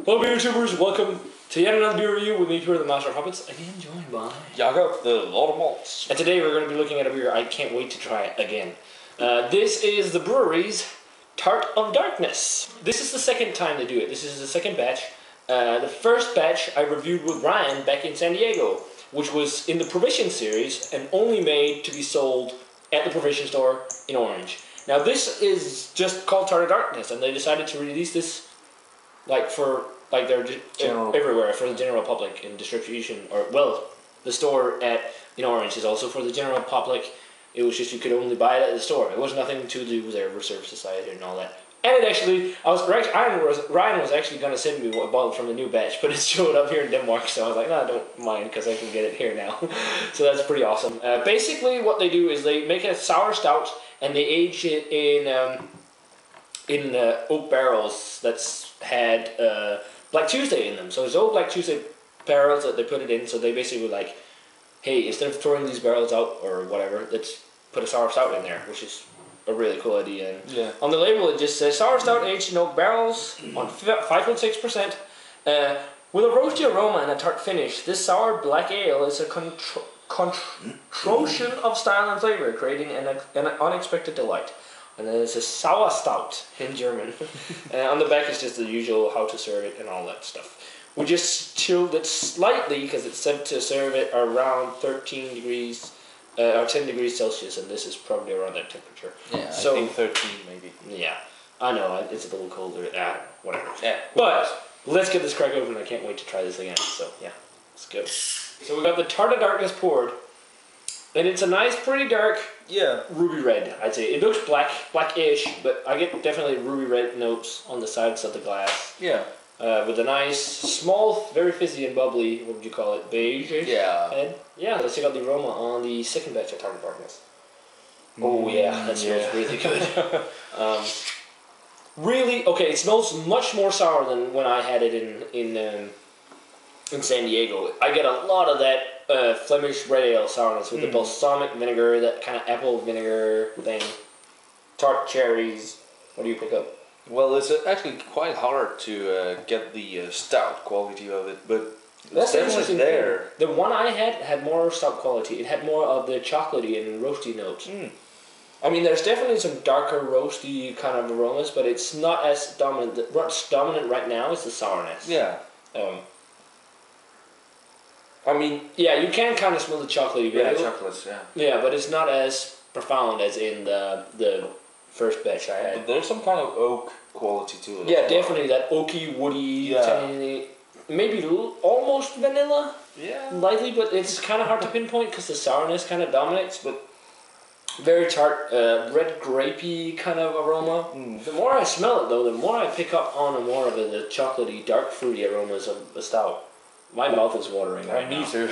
Hello beer tubers, welcome to yet another beer review with me, Peter, the Master of Puppets, again joined by Jakob, the Lord of Malts. And today we're going to be looking at a beer I can't wait to try it again. This is the Brewery's Tart of Darkness. This is the second time they do it. This is the second batch. The first batch I reviewed with Ryan back in San Diego, which was in the Provision series and only made to be sold at the Provision store in Orange. Now this is just called Tart of Darkness, and they decided to release this they're everywhere for the general public in distribution, or well, the store in Orange is also for the general public. It was just you could only buy it at the store. It was nothing to do with their reserve society and all that. And it actually, Ryan was actually going to send me a bottle from the new batch, but it showed up here in Denmark, so I was like, no, I don't mind because I can get it here now. So that's pretty awesome. Basically, what they do is they make a sour stout and they age it in oak barrels that's had Black Tuesday in them. So it's old Black Tuesday barrels that they put it in. So they basically were like, hey, instead of throwing these barrels out or whatever, let's put a sour stout in there, which is a really cool idea. And yeah. On the label it just says sour stout aged in oak barrels on 5.6%. With a roasty aroma and a tart finish, this sour black ale is a contraction of style and flavor, creating an unexpected delight. And then it says sour stout in German. And on the back is just the usual how to serve it and all that stuff. We just chilled it slightly because it's set to serve it around 13 degrees or 10 degrees Celsius, and this is probably around that temperature. Yeah, so, I think 13 maybe. Yeah, I know, it's a little colder. Whatever. Yeah. But let's get this crack open. I can't wait to try this again. So yeah, let's go. So we got the Tart of Darkness poured. And it's a nice, pretty dark, ruby red, I'd say. It looks blackish, but I get definitely ruby red notes on the sides of the glass. Yeah. With a nice, small, very fizzy and bubbly, what would you call it, beige head. Yeah, let's check out the aroma on the second batch of Tart of Darkness. Oh yeah, that smells really good. Really, okay, it smells much more sour than when I had it in San Diego. I get a lot of that Flemish red ale sourness with the balsamic vinegar, that kind of apple vinegar thing, tart cherries. What do you pick up? Well, it's actually quite hard to get the stout quality of it, but That's it's definitely there. The one I had more stout quality. It had more of the chocolatey and roasty notes. I mean, there's definitely some darker roasty kind of aromas, but it's not as dominant. What's dominant right now is the sourness. Yeah. I mean, yeah, you can kind of smell the chocolatey. Yeah, chocolates, yeah. Yeah, but it's not as profound as in the first batch I had. But there's some kind of oak quality to it. Yeah, definitely that oaky, woody, tangy, maybe almost vanilla. Yeah. Lightly, but it's kind of hard to pinpoint because the sourness kind of dominates, but very tart, red grapey kind of aroma. The more I smell it, though, the more I pick up on and more of the chocolatey, dark fruity aromas of the stout. My mouth is watering right now. Me too.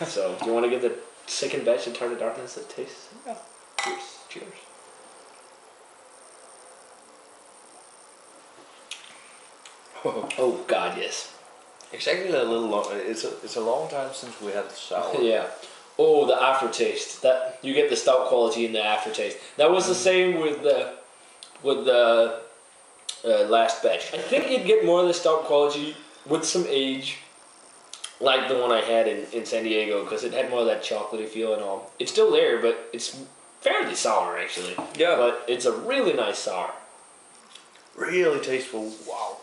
So, do you want to give the second batch of Tart of Darkness a taste? Yeah. Cheers. Cheers. Oh God, yes. It's actually a little long. It's a long time since we had the sour. Yeah. Oh, the aftertaste. That you get the stout quality in the aftertaste. That was the same with the last batch. I think you'd get more of the stout quality with some age, like the one I had in San Diego, because it had more of that chocolatey feel and all. It's still there, but it's fairly sour actually. Yeah. But it's a really nice sour. Really tasteful. Wow.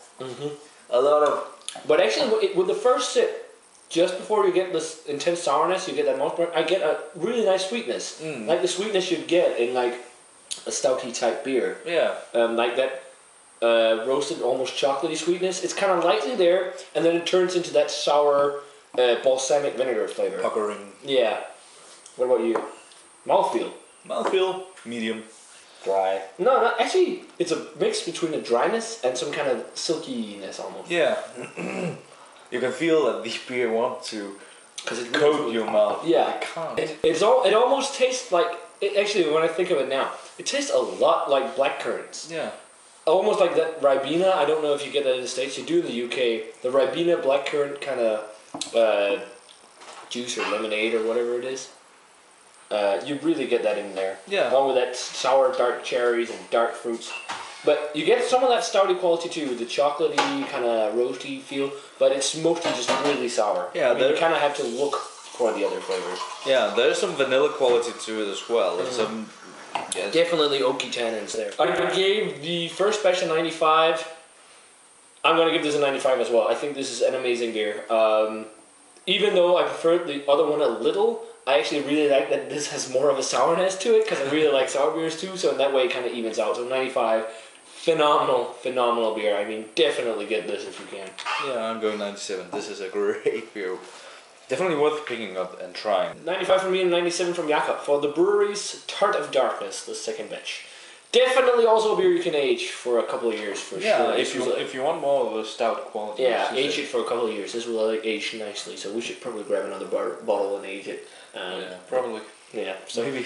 A lot of. But actually, with the first sip, just before you get this intense sourness, you get that mouth burn. I get a really nice sweetness, like the sweetness you'd get in like a stouty type beer. Yeah. Like that roasted, almost chocolatey sweetness. It's kind of lightly there, and then it turns into that sour balsamic vinegar flavor. Puckering. Yeah. What about you? Mouthfeel. Mouthfeel. Medium. Dry. No, actually, it's a mix between a dryness and some kind of silkiness almost. Yeah. You can feel that the beer wants to coat your mouth. Yeah. It can't. It almost tastes like, actually, when I think of it now, it tastes a lot like blackcurrants. Yeah. Almost like that Ribena. I don't know if you get that in the States. You do in the UK. The Ribena blackcurrant kind of juice or lemonade or whatever it is. You really get that in there. Yeah. Along with that sour dark cherries and dark fruits. But you get some of that stouty quality too, the chocolatey kind of roasty feel, but it's mostly just really sour. Yeah, I mean, you kind of have to look for the other flavors. Yeah, there's some vanilla quality to it as well. And some definitely oaky tannins there. I gave the first batch a 95. I'm going to give this a 95 as well. I think this is an amazing beer. Even though I prefer the other one a little, I actually really like that this has more of a sourness to it because I really like sour beers too, so in that way it kind of evens out. So 95, phenomenal beer. I mean, definitely get this if you can. Yeah, I'm going 97. This is a great beer. Definitely worth picking up and trying. 95 from me and 97 from Jakob for the Brewery's Tart of Darkness, the second batch. Definitely also a beer you can age for a couple of years for sure. Yeah, if you want more of a stout quality. Yeah, age it for a couple of years. This will age nicely, so we should probably grab another bottle and age it. Yeah, probably. Yeah, so maybe.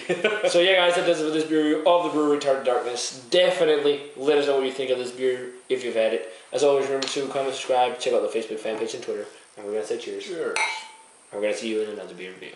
So yeah, guys, that does it for this beer of the Brewery Tart of Darkness. Definitely let us know what you think of this beer if you've had it. As always, remember to comment, subscribe, check out the Facebook fan page and Twitter, and we're gonna say cheers. Cheers. And we're gonna see you in another beer review.